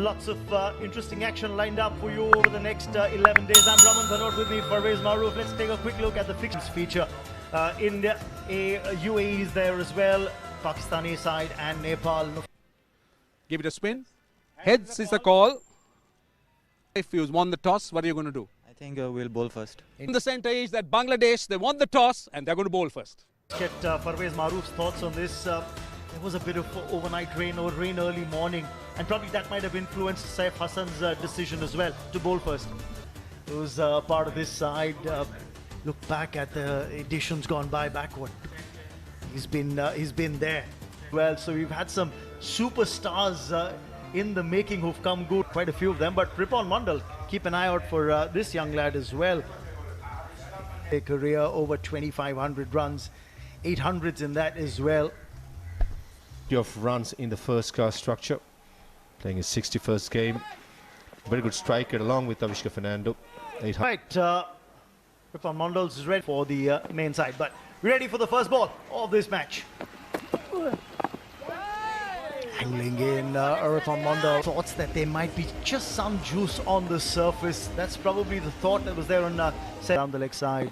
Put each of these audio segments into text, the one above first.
Lots of interesting action lined up for you over the next 11 days. I'm Mohammad Saif with me, Parvez Maroof. Let's take a quick look at the fixtures feature. India A, UAE is there as well, Pakistani side and Nepal. Give it a spin. Heads is a call. If you won the toss, what are you going to do? I think we'll bowl first. In the center is that Bangladesh, they won the toss and they're going to bowl first. Let's get Parvez Maroof's thoughts on this. There was a bit of overnight rain or rain early morning, and probably that might have influenced Saif Hasan's decision as well to bowl first. It was part of this side. Look back at the editions gone by backward. He's been there. Well, so we've had some superstars in the making who've come good, quite a few of them. But Ripon Mondal, keep an eye out for this young lad as well. A career over 2,500 runs, 800s in that as well. Of runs in the first class structure, playing his 61st game. Very good striker along with Avishka Fernando. Right, Ripon Mondal's ready for the main side, but we're ready for the first ball of this match. Angling in Ripon Mondal. Thoughts that there might be just some juice on the surface. That's probably the thought that was there on down the leg side.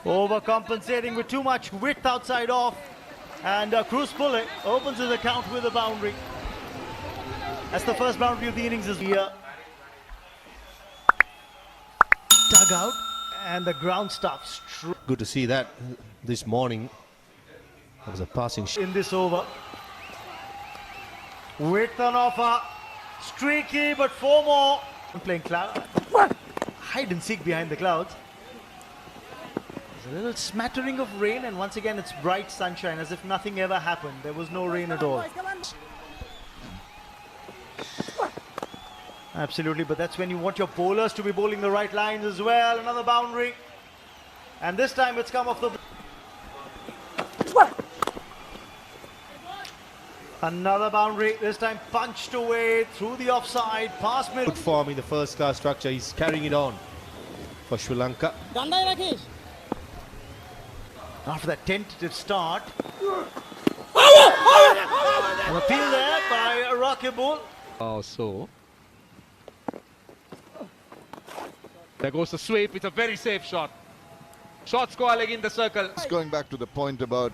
Overcompensating with too much width outside off. And Kruspulle opens his account with a boundary. That's the first boundary of the innings this year. Dug out and the ground stops. Good to see that this morning. That was a passing shot. In this over. Width on offer. Streaky, but four more. Playing hide and seek behind the clouds. A little smattering of rain, and once again it's bright sunshine as if nothing ever happened. There was no rain at all. Absolutely, but that's when you want your bowlers to be bowling the right lines as well. Another boundary, and this time it's come off the... Another boundary, this time punched away through the offside, past mid. Good form in the first class structure. He's carrying it on for Sri Lanka. After that tentative start, an appeal there by Rakibul. So there goes the sweep. It's a very safe shot. Short square leg in the circle. Just going back to the point about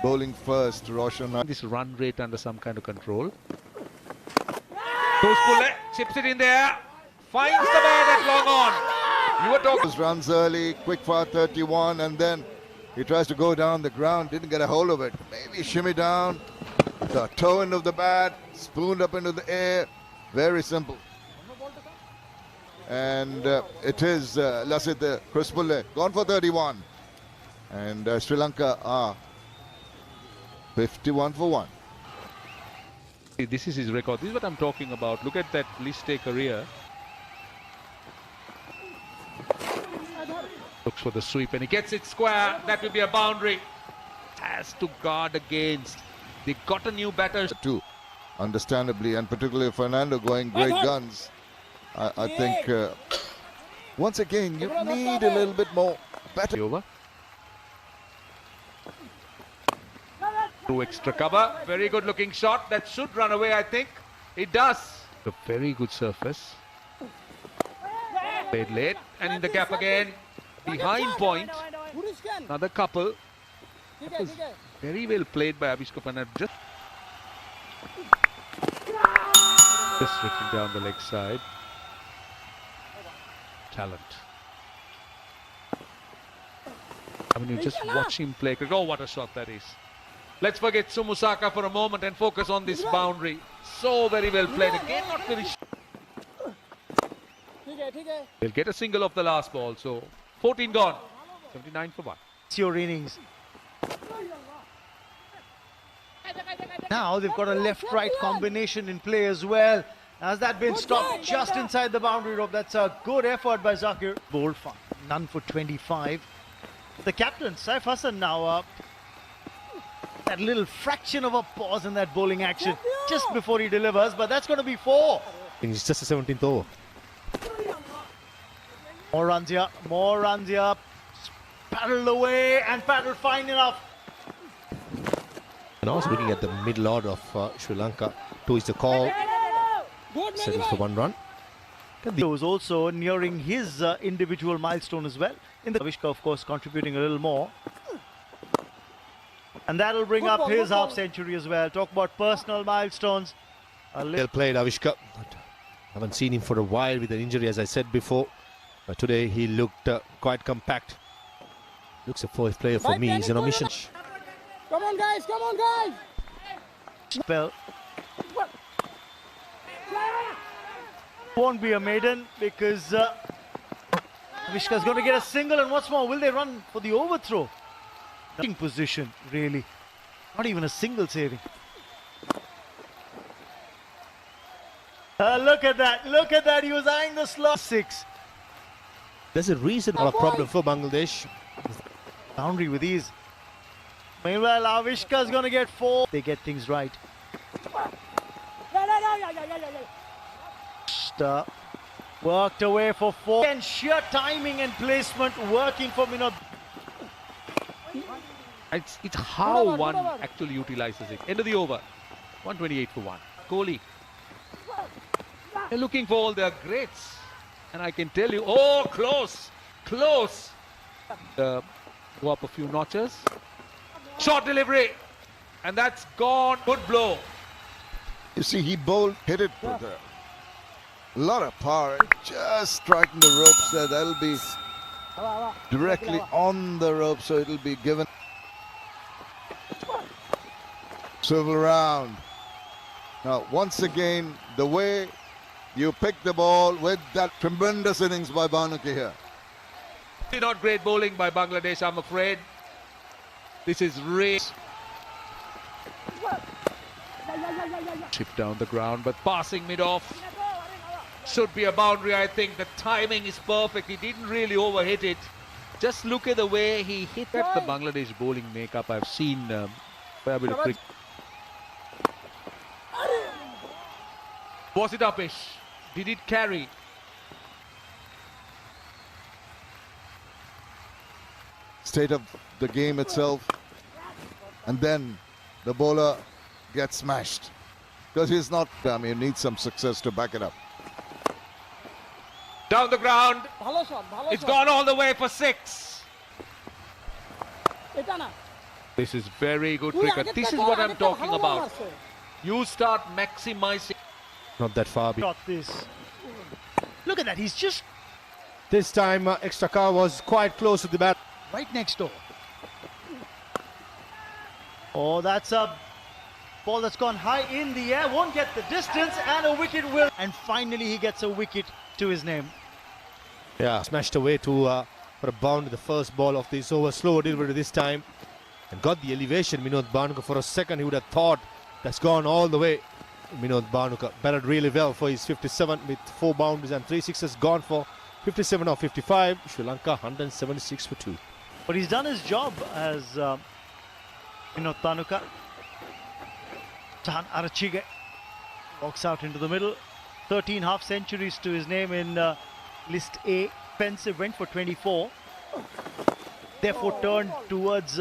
bowling first, Roshan. This run rate under some kind of control. Kruspulle chips it in there. Finds the ball at long on. You were talking. Runs early, quick for 31, and then he tries to go down the ground, didn't get a hold of it. Maybe shimmy down, the toe end of the bat, spooned up into the air. Very simple. And it is Lasith, Kruspulle, gone for 31. And Sri Lanka A, 51 for 1. This is his record. This is what I'm talking about. Look at that list A career. Looks for the sweep and he gets it square. That will be a boundary. Has to guard against. They got a new batter. Too, understandably, and particularly Fernando going great guns. I think once again you need a little bit more better. Over. Two extra cover. Very good looking shot. That should run away, I think. It does. A very good surface. Played late and in the gap again. Behind point, another couple. That was very well played by Avishka Fernando. Just stricken down the leg side. Talent. I mean, you just watch him play. Oh, what a shot that is. Let's forget Sumusaka for a moment and focus on this boundary. So very well played. Again, not very. They'll get a single off the last ball. So 14 gone, 79 for 1. It's your innings. Now they've got a left-right combination in play as well. Has that been stopped just inside the boundary rope? That's a good effort by Zakir. Bowled fun. None for 25. The captain, Saif Hasan, now that little fraction of a pause in that bowling action just before he delivers, but that's going to be 4. It's just a 17th over. More runs here, more runs here. Paddled away and paddled fine enough. And also looking at the middle order of Sri Lanka. 2 is the call. Settles for 1 run. He was also nearing his individual milestone as well. In the Avishka, of course, contributing a little more. And that'll bring up his half century as well. Talk about personal milestones. Well played, Avishka. Haven't seen him for a while with an injury, as I said before. But today he looked quite compact. Looks a fourth player for me. He's on a mission. Come on, guys. Come on, guys. Spell. Won't be a maiden because Avishka's going to get a single, and what's more, will they run for the overthrow? Position, really. Not even a single saving. Look at that. Look at that. He was eyeing the slot. 6. There's a reason for a problem for Bangladesh. Boundary with ease. Meanwhile, Avishka's going to get 4. They get things right. Worked away for 4. And sheer timing and placement working for Minod. It's how one actually utilizes it. End of the over. 128 for 1. Kohli. They're looking for all their greats. And I can tell you, oh, close. Close. Go up a few notches. Short delivery. And that's gone. Good blow. You see, he bowled, hit it with a lot of power. Just striking the ropes there. That'll be directly on the rope, so it'll be given. Swivel around. Now, once again, the way you pick the ball with that tremendous innings by Bhanuka here. Not great bowling by Bangladesh, I'm afraid. This is race. Chip down the ground, but passing mid-off. Should be a boundary, I think. The timing is perfect. He didn't really overhit it. Just look at the way he hit at the Bangladesh bowling makeup. I've seen a fair bit of cricket. Was it uppish? Did it carry? State of the game itself. And then the bowler gets smashed. Because he's not, he needs some success to back it up. Down the ground. It's gone all the way for 6. This is very good cricket. This is what I'm talking about. You start maximizing. Not that far. Got this. Look at that. He's just This time, extra car was quite close to the bat. right next door. Oh, that's a ball that's gone high in the air. Won't get the distance, and a wicket will. And finally, he gets a wicket to his name. Yeah, smashed away to for a bound the first ball of this over. Slow delivery this time. And got the elevation. Minod Bhanuka, for a second, he would have thought that's gone all the way. Minod Bhanuka batted really well for his 57 with 4 boundaries and 3 sixes. Gone for 57 or 55. Sri Lanka 176 for 2. But he's done his job as Minod Bhanuka. Sahan Arachchige walks out into the middle. 13 half centuries to his name in List A. Offensive went for 24. Therefore turned towards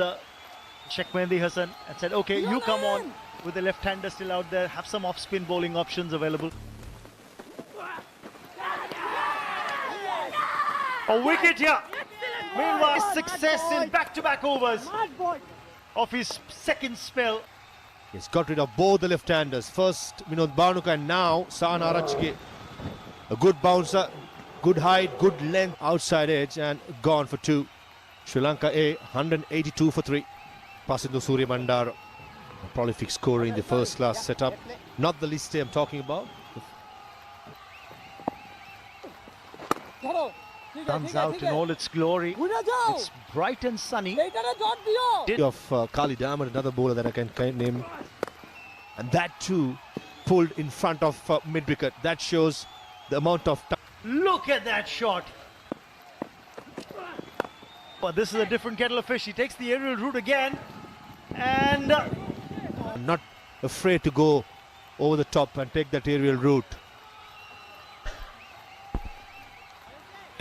Sheikh Mehdi Hasan and said, okay, you come on with the left-hander still out there. Have some off-spin bowling options available. A wicket here. Meanwhile, success in back-to-back overs of his second spell. He's got rid of both the left-handers. First Minod Bhanuka and now Sahan Arachchige. A good bouncer, good height, good length, outside edge and gone for 2. Sri Lanka A 182 for 3. Pasidu Suriyabandara. A prolific scorer in the first class setup. Not the list I'm talking about. Comes out in all its glory. It's bright and sunny. Of Kali Damar, another bowler that I can name. And that too pulled in front of mid-wicket. That shows the amount of time. Look at that shot. But this is a different kettle of fish. He takes the aerial route again. And Not afraid to go over the top and take that aerial route.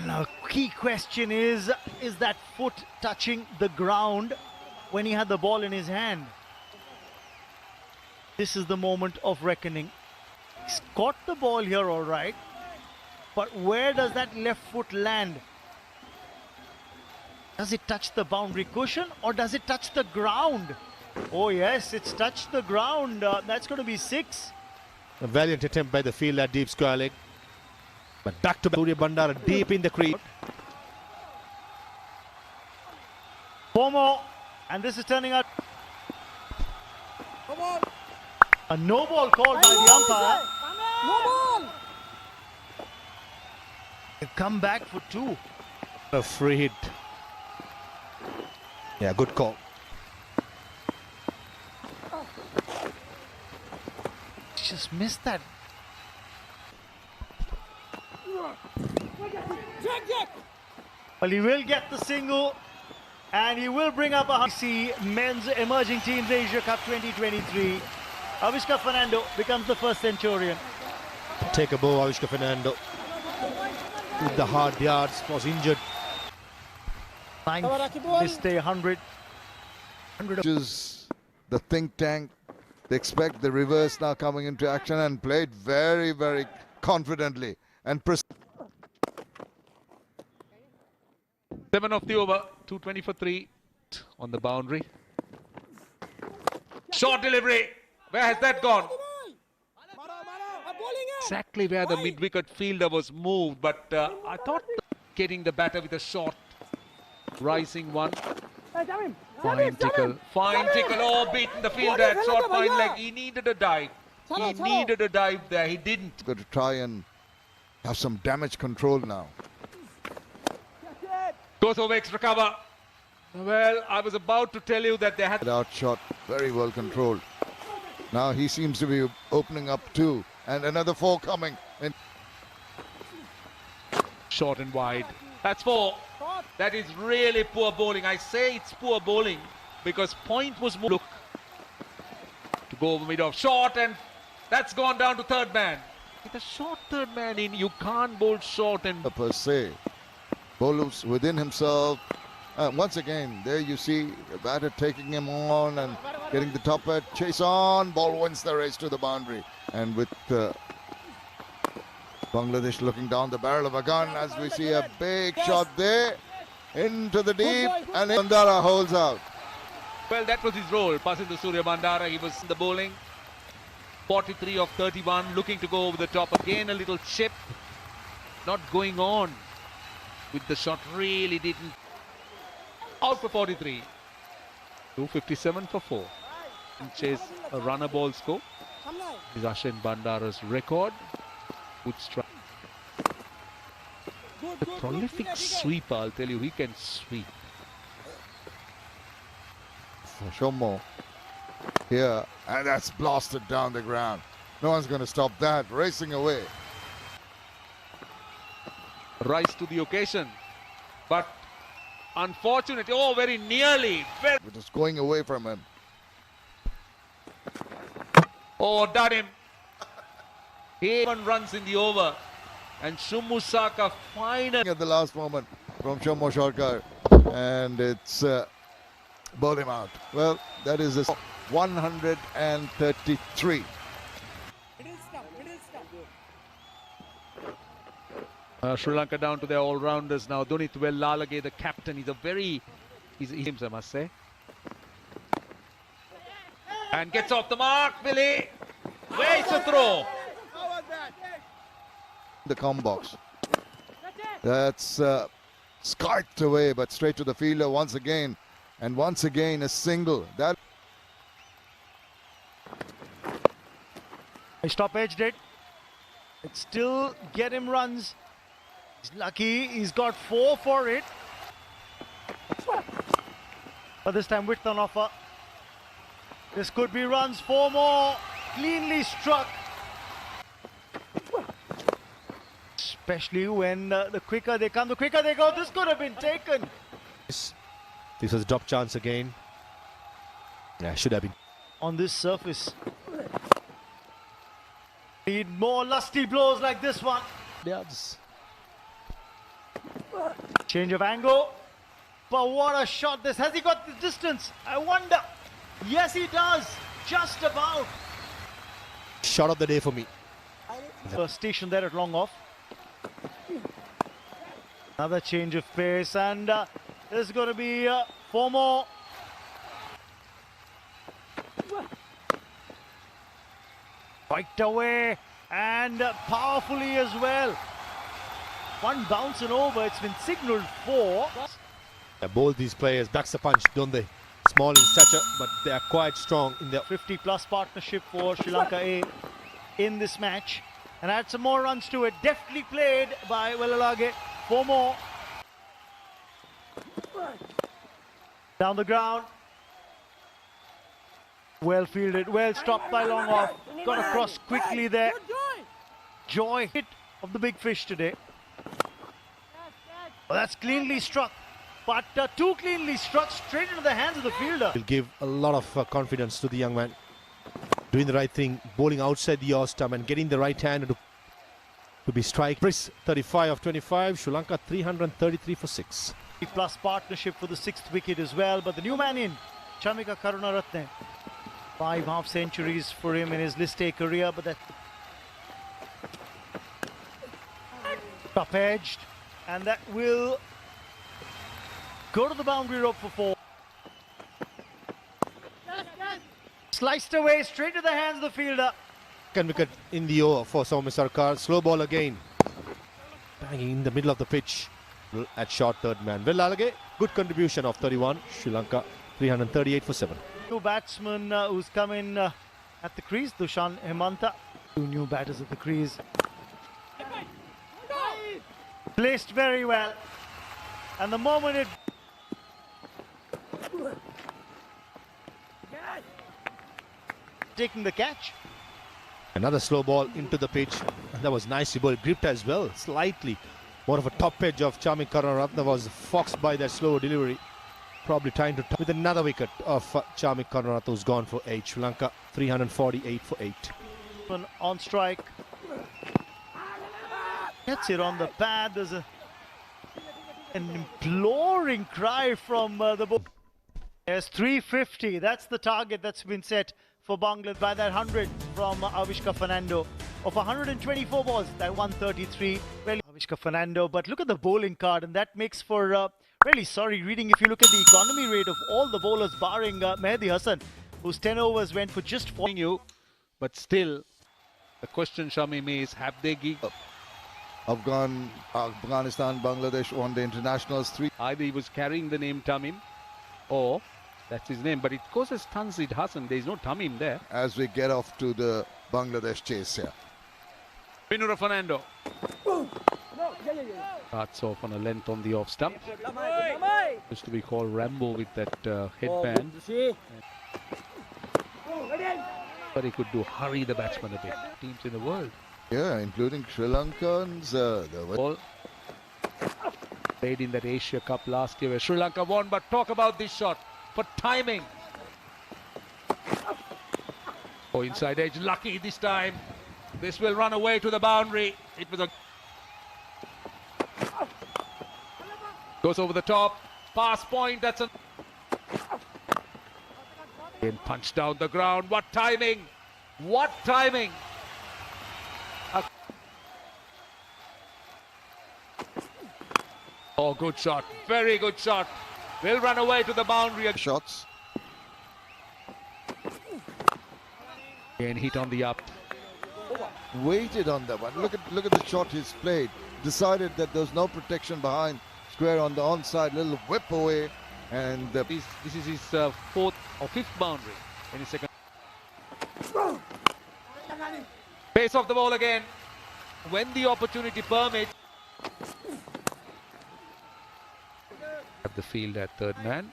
now, key question is that foot touching the ground when he had the ball in his hand? This is the moment of reckoning. He's caught the ball here, all right. But where does that left foot land? Does it touch the boundary cushion or does it touch the ground? Oh yes, it's touched the ground. That's going to be 6. A valiant attempt by the fielder at deep square leg. But back to Suriyabandara deep in the crease. 4 more. And this is turning out Come on. a no ball called by the umpire. No ball. They come back for 2. A free hit. Yeah, good call. Just missed that. Jack. Well, he will get the single and he will bring up a ACC Men's Emerging Teams Asia Cup 2023. Avishka Fernando becomes the first centurion. Take a bow, Avishka Fernando. With the hard yards, was injured. 9th, Rakibul. this day 100. Which is the think tank. They expect the reverse now coming into action and played very, very confidently. And 7 of the over, 220 for 3 on the boundary. Short delivery. Where has that gone? Exactly where the mid-wicket fielder was moved, but I thought getting the batter with a short rising one. Fine tickle. Oh, beaten the fielder at short fine leg. He needed a dive. He needed a dive there. He didn't. got to try and have some damage control now. Goes over extra cover. Well, I was about to tell you that they had Out shot, very well controlled. Now he seems to be opening up too. And another 4 coming in. short and wide. That's 4. That is really poor bowling. I say it's poor bowling because point was more. Look to go over mid off short, and that's gone down to third man. With a short third man in, you can't bowl short and Per se. Bowlers within himself. Once again, there you see the batter taking him on and getting the top edge. Chase on. Ball wins the race to the boundary. And with Bangladesh looking down the barrel of a gun as we see a big shot there into the deep, and Bandara holds out. well, that was his role. Pasidu Suriyabandara, he was in the bowling. 43 of 31, looking to go over the top again. A little chip, not going on with the shot. Really didn't. Out for 43. 257 for 4. And chase a runner ball score. Is Ashen Bandara's record. Good strike. The prolific sweeper, I'll tell you, he can sweep. Shomo here, and that's blasted down the ground. No one's going to stop that. Racing away. Rise to the occasion. But unfortunately, oh, very nearly. It is going away from him. Oh, done him. He even runs in the over. And Shumusaka finally. At the last moment from Shomo Sarkar, and it's bowled him out. Well, that is a 133. Sri Lanka down to their all-rounders now. Dunit Vellalage, the captain, he's I must say. And gets off the mark, Billy. Where's the throw? The com box. That's skirted away, but straight to the fielder once again. And once again, a single. That He stop edged it. It still get him runs. He's lucky. He's got 4 for it. But this time width on offer. This could be runs. 4 more. Cleanly struck. Especially when the quicker they come, the quicker they go. This could have been taken. This was a drop chance again. Yeah, should have been. On this surface. Need more lusty blows like this one. Yards. Change of angle. But what a shot this. Has he got the distance? I wonder. Yes, he does. Just about. Shot of the day for me. Station there at long off. Another change of pace, and there's going to be 4 more. Right away, and powerfully as well. One bouncing over, it's been signalled 4. Both these players backs a punch, don't they? Small in stature, but they are quite strong in their 50-plus partnership for Sri Lanka A in this match. And add some more runs to it. Deftly played by Vellalage. 4 more. Down the ground. Well fielded, well stopped by long off. Got across quickly there. Joy hit of the big fish today. Well, that's cleanly struck. But too cleanly struck straight into the hands of the fielder. will give a lot of confidence to the young man. Doing the right thing, bowling outside the off stump and getting the right hand to be strike. 35 of 25, Sri Lanka 333 for 6. Plus partnership for the 6th wicket as well. But the new man in, Chamika Karunaratne. 5 half centuries for him in his list A career. But that top edged, and that will go to the boundary rope for 4. Sliced away straight to the hands of the fielder. Second wicket in the over for Soumya Sarkar. Slow ball again. Banging in the middle of the pitch at short third man. Vellalage, good contribution of 31. Sri Lanka 338 for 7. New batsman who's come in at the crease, Dushan, Hemantha. 2 new batters at the crease. Placed very well. And the moment it taking the catch. Another slow ball into the pitch. And that was nicely bowled. Gripped as well, slightly. More of a top edge of Chamika Karunaratne was foxed by that slow delivery. Probably trying to with another wicket of Chamika Karunaratne, who's gone for 8. Sri Lanka 348 for 8. On strike. Gets it on the pad. There's an imploring cry from the ball. There's 350. That's the target that's been set for Bangladesh by that 100 from Avishka Fernando. Of 124 balls, that 133. Well, Avishka Fernando. But look at the bowling card, and that makes for really sorry reading if you look at the economy rate of all the bowlers barring Mehdi Hasan, whose 10 overs went for just 4. You, but still, the question, Shamim, is have they gigged? Afghanistan, Bangladesh won the internationals 3. Either he was carrying the name Tamim, or that's his name, but it goes as Tunsid Hasan. There is no Tamim there. As we get off to the Bangladesh chase here. Binura Fernando. Starts off on a length on the off stump. Used to be called Rambo with that headband. But he could hurry the batsman a bit. Teams in the world. Yeah, including Sri Lankans. Ball played in that Asia Cup last year where Sri Lanka won. But talk about this shot for timing. Oh, inside edge, lucky this time. This will run away to the boundary. It was a goes over the top. Pass point. That's a and punch down the ground. What timing! What timing! Oh, good shot. Very good shot. Will run away to the boundary. Shots. Again, hit on the up. Waited on that one. Look at the shot he's played. Decided that there's no protection behind. Square on the onside. Little whip away. And This is his 4th or 5th boundary in his second. Pace of the ball again. When the opportunity permits. At the field at third man.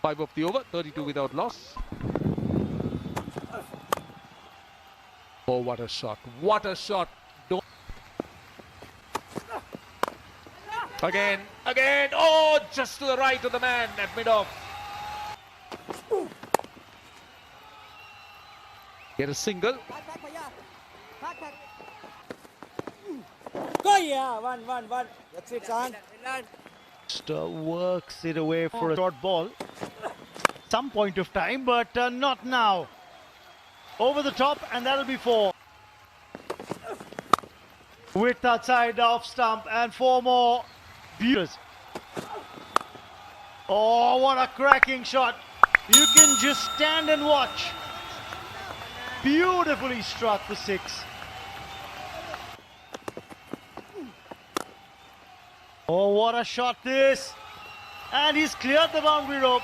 5 of the over, 32 without loss. Oh, what a shot. What a shot. Don't. Again. Oh, just to the right of the man at mid-off. Get a single. Go, yeah, one. That's it, Sahan. Just works it away for a short ball. Some point of time, but not now. Over the top, and that'll be 4. Width outside off stump, and 4 more. Beautiful. Oh, what a cracking shot. You can just stand and watch. Beautifully struck for 6. Oh, what a shot this. And he's cleared the boundary rope.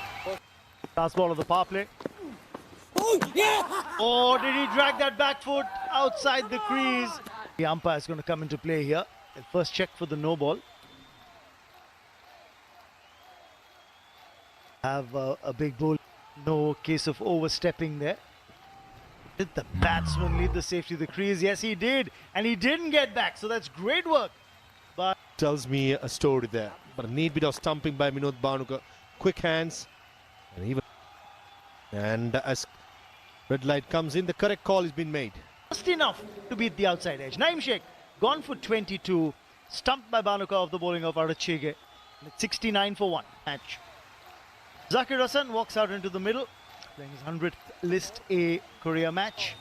Last ball of the power play. Oh, did he drag that back foot outside the crease? The umpire is going to come into play here. They'll first check for the no ball. Have a big bowl. No case of overstepping there. Did the batsman lead the safety to the crease? Yes, he did. And he didn't get back. So that's great work. But Tells me a story there. But a neat bit of stumping by Minod Bhanuka. Quick hands. And as red light comes in, the correct call has been made. just enough to beat the outside edge. Naim Sheikh gone for 22. Stumped by Bhanuka off the bowling of Arachchige. 69 for 1 match. Zakir Hasan walks out into the middle, playing his 100th List A career match.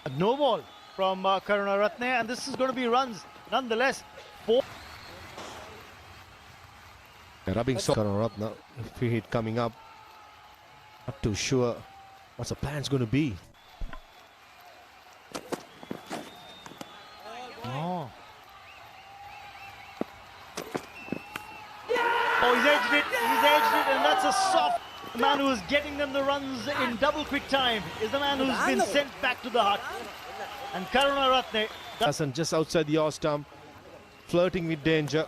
A no ball from Karunaratne, and this is going to be runs nonetheless. 4. Rubbing Karunaratne, free hit coming up. Not too sure what's the plan's going to be. Oh, he's edged it, and that's a soft. The man who is getting them the runs in double quick time is the man who's been sent back to the hut. And Karunaratne. Hasan just outside the off stump, flirting with danger.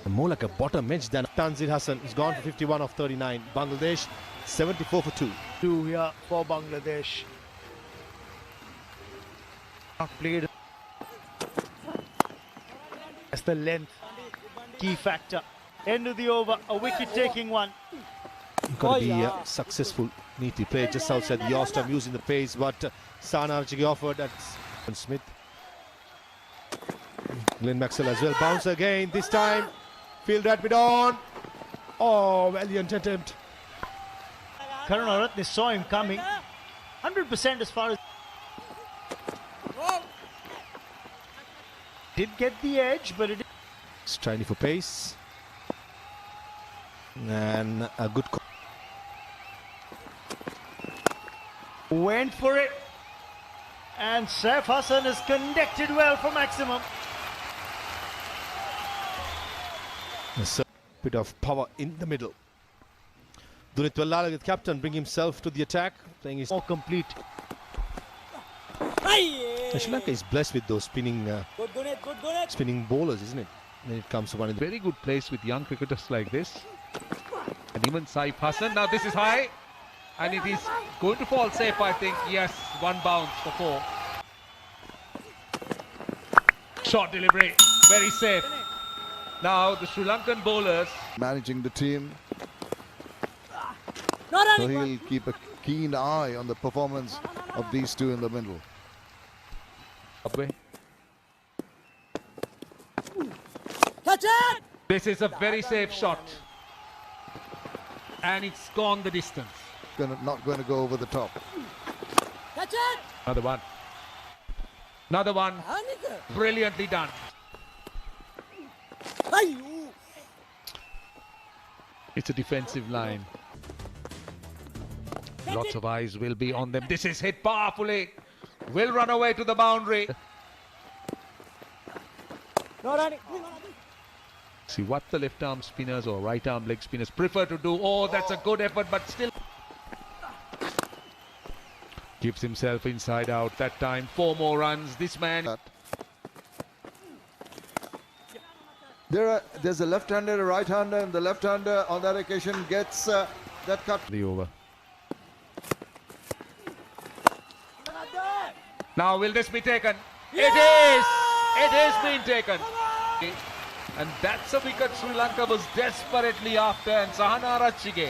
More like a bottom edge than Tanzid Hasan. He's gone for 51 of 39. Bangladesh 74 for 2. 2 here for Bangladesh. Not played. That's the length. Key factor. End of the over. A wicket-taking one. Got to be successful. Neatly played just outside the off stump using the pace, but Sahan Arachchige offered at Smith. Glenn Maxwell as well. Bounce again. This time. Field that bit on. Oh, valiant attempt. Karunaratne saw him coming. 100% as far as. Did get the edge, but it. He's trying for pace. And a good call. Went for it. And Saif Hasan is connected well for maximum. A bit of power in the middle. Dunit Vellalage, the captain, bring himself to the attack. Playing his More complete. Sri Lanka is blessed with those spinning bowlers, isn't it? When it comes to one of the Very good place with young cricketers like this. And even Saif Hasan. Now this is high. And it is going to fall safe, I think. Yes, 1 bounce for 4. Short delivery. Very safe. Now the Sri Lankan bowlers. Managing the team. So he'll keep a keen eye on the performance of these two in the middle. Upway. Catch it! This is a very safe shot. And it's gone the distance. Not going to go over the top. Catch it! Another one. Another one. Brilliantly done. It's a defensive line. Lots of eyes will be on them. This is hit powerfully. Will run away to the boundary. See what the left arm spinners or right arm leg spinners prefer to do. Oh, that's a good effort, but still. Gives himself inside out that time. 4 more runs. This man. There's a left-hander, a right-hander, and the left-hander on that occasion gets that cut. The over. Now will this be taken? It is! It is being taken. And that's a wicket Sri Lanka was desperately after, and Sahan Arachchige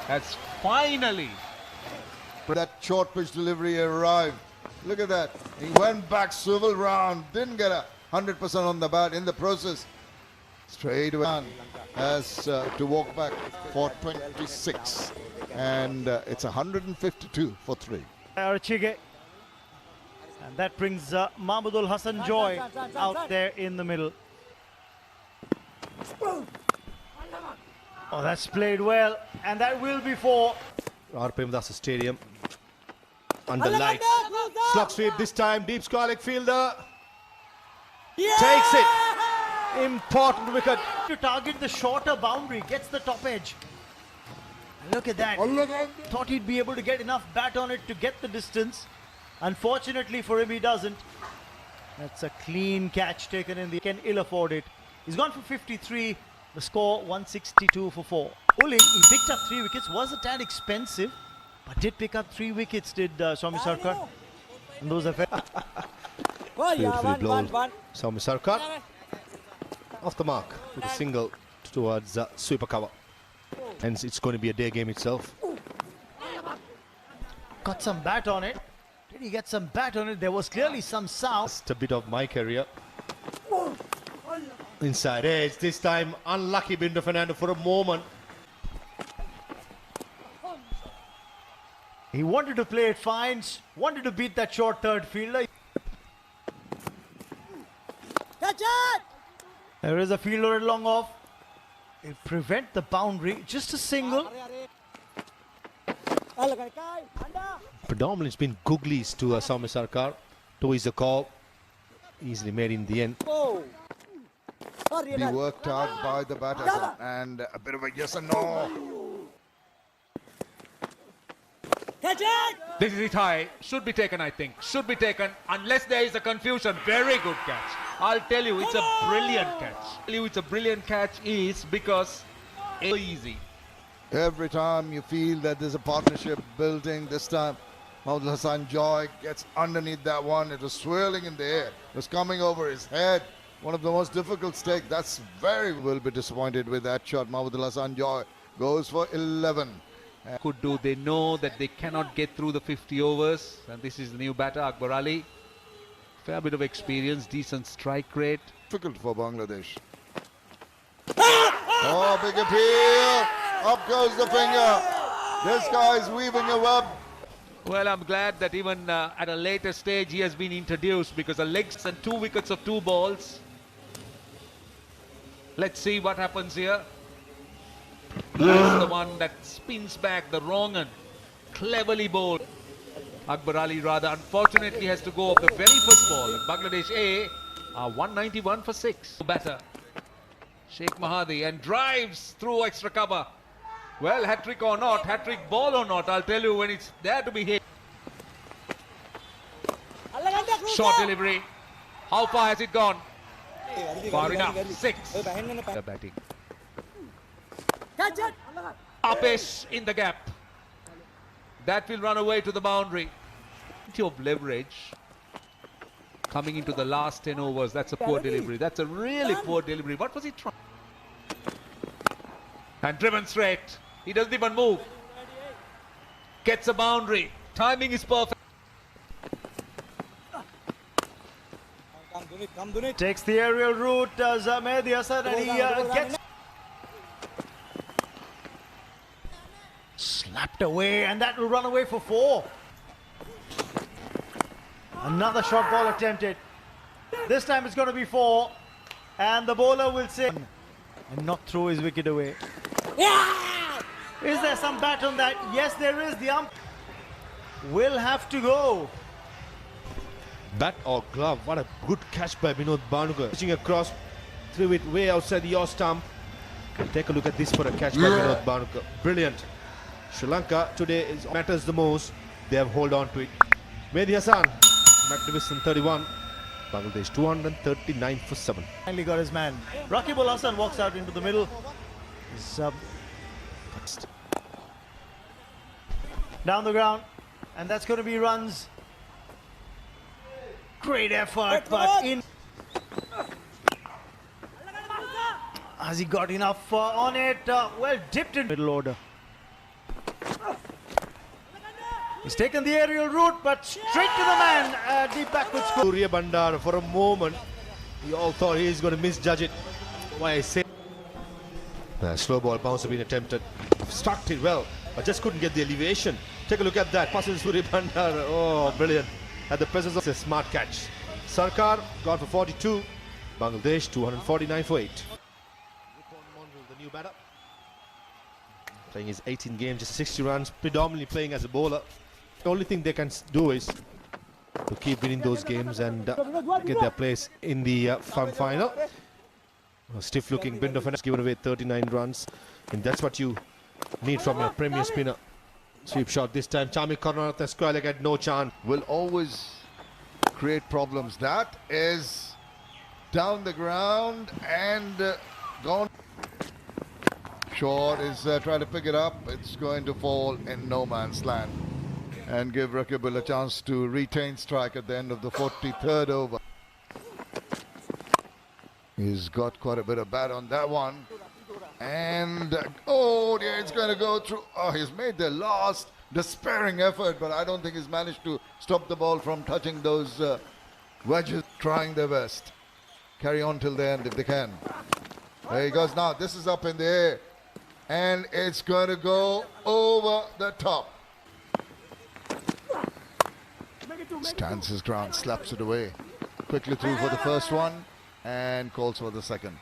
has finally. That short pitch delivery arrived. Look at that. He went back, swivel round, didn't get 100% on the bat in the process. Straight away has to walk back for 26. And it's 152 for 3. Arachchige. And that brings Mahmudul Hassan Joy out there in the middle. Oh, that's played well. And that will be 4. R. Premdasa Stadium. Under lights. Slug sweep this time. Deep square leg fielder. Takes it. Important wicket. To target the shorter boundary. Gets the top edge. Look at that. Thought he'd be able to get enough bat on it to get the distance. Unfortunately for him, he doesn't. That's a clean catch taken in the... Can ill afford it. He's gone for 53. The score 162 for 4. Bowling, he picked up 3 wickets. Was a tad expensive, but did pick up 3 wickets, did Soumya Sarkar. And those are fair. Beautifully blown. Soumya Sarkar off the mark with a single towards sweeper cover. Hence, it's going to be a day game itself. Got some bat on it. Did he get some bat on it? There was clearly some sound. Just a bit of my career. Inside edge. This time, unlucky Binura Fernando for a moment. He wanted to play it fine. Wanted to beat that short third fielder. Catch it! There is a fielder at long off. It prevent the boundary. Just a single. Predominantly, it's been googlies to Soumya Sarkar. 2 is the call. Easily made in the end. Be worked out by the batter. And a bit of a yes and no. Catch it! This is it high. Should be taken, I think. Should be taken unless there is a confusion. Very good catch. I'll tell you, it's a brilliant catch. I'll tell you, it's a brilliant catch is because it's easy. Every time you feel that there's a partnership building, this time Mahmudul Hassan Joy gets underneath that one. It was swirling in the air. It was coming over his head. One of the most difficult stakes. That's very will be disappointed with that shot. Mahmudul Hassan Joy goes for 11. Could do. They know that they cannot get through the 50 overs. And this is the new batter, Akbar Ali. Fair bit of experience, decent strike rate. Difficult for Bangladesh. Oh, big appeal. Up goes the finger. This guy's weaving a web. Well, I'm glad that even at a later stage he has been introduced because the legs and 2 wickets of 2 balls. Let's see what happens here. That's the one that spins back the wrong end. Cleverly bowled. Akbar Ali rather unfortunately has to go off the very first ball. And Bangladesh A are 191 for 6. Batter Sheikh Mahadi and drives through extra cover. Well, hat-trick or not, hat-trick ball or not, I'll tell you when it's there to be hit. Short delivery. How far has it gone? Far enough. 6. The batting. Catch it! Apesh in the gap. That will run away to the boundary. Plenty of leverage. Coming into the last 10 overs. That's a poor delivery. That's a really poor delivery. What was he trying? And driven straight. He doesn't even move. Gets a boundary. Timing is perfect. Takes the aerial route, does Mehdi Hasan, and he gets slapped away, and that will run away for 4. Another short ball attempted. This time it's going to be 4, and the bowler will say and not throw his wicket away. Yeah! Is there some bat on that? Yes, there is. The ump will have to go. Bat or glove. What a good catch by Minod Bhanuka. Pitching across, threw it way outside the yaw stump. Take a look at this for a catch by Minod Bhanuka. Brilliant. Sri Lanka today matters the most. They have hold on to it. Mehdi Hasan, magnificent 31. Bangladesh 239 for 7. Finally got his man. Rakibul Hasan walks out into the middle. He's, down the ground, and that's going to be runs. Great effort, but in. Has he got enough on it? Well, dipped in middle order. He's taken the aerial route, but straight to the man. Deep backward score. Suriyabandara for a moment. We all thought he is going to misjudge it. Why I say the slow ball bounce have been attempted. Struck it well, but just couldn't get the elevation. Take a look at that. Passes Suriyabandara. Oh, brilliant. At the presence of a smart catch. Sarkar gone for 42. Bangladesh 249 for 8. Ripon, Mondal, the new batter. Playing his 18 games, just 60 runs, predominantly playing as a bowler. The only thing they can do is to keep winning those games and get their place in the final. A stiff-looking Binura has given away 39 runs, and that's what you need from your premier spinner. Sweep shot this time. Chamika, Karunaratne square leg had no chance. Will always create problems. That is down the ground and gone. Short is trying to pick it up. It's going to fall in no man's land and give Rakibul a chance to retain strike at the end of the 43rd over. He's got quite a bit of bat on that one. And oh dear, it's going to go through. Oh, he's made the last despairing effort, but I don't think he's managed to stop the ball from touching those wedges. Trying their best. Carry on till the end if they can. There he goes now. This is up in the air. And it's going to go over the top. Stands his ground, slaps it away. Quickly through for the first one and calls for the second.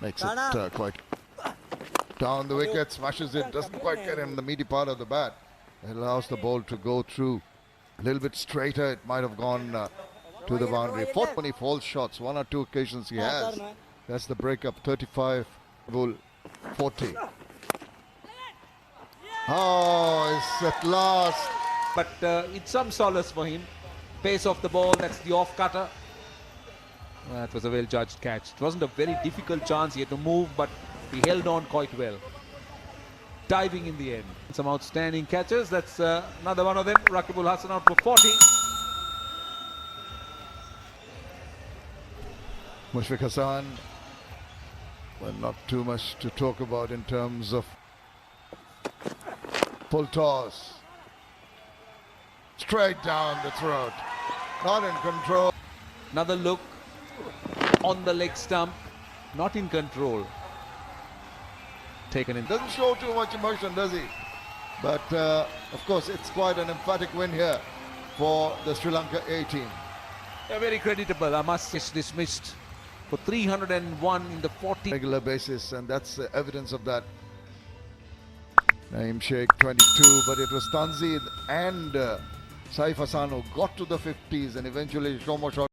Makes it quite down the wicket, smashes it, doesn't quite get him the meaty part of the bat. It allows the ball to go through a little bit straighter. It might have gone to the boundary. 40 false shots, 1 or 2 occasions he has. That's the breakup. 35, bull 40. Oh, it's at last. But it's some solace for him. Pace of the ball, that's the off cutter. That was a well judged catch. It wasn't a very difficult chance. He had to move, but he held on quite well. Diving in the end. Some outstanding catches. That's another one of them. Rakibul Hasan out for 40. Muzfiq Hasan. Well, not too much to talk about in terms of full toss. Straight down the throat. Not in control. Another look on the leg stump. Not in control. Taken in. Doesn't show too much emotion, does he? But of course, it's quite an emphatic win here for the Sri Lanka A team. They're very creditable. I must say, dismissed for 301 in the 40. Regular basis, and that's evidence of that. Naeem Sheikh 22, but it was Tanzid and Saif Hasan who got to the 50s and eventually Soumya shot.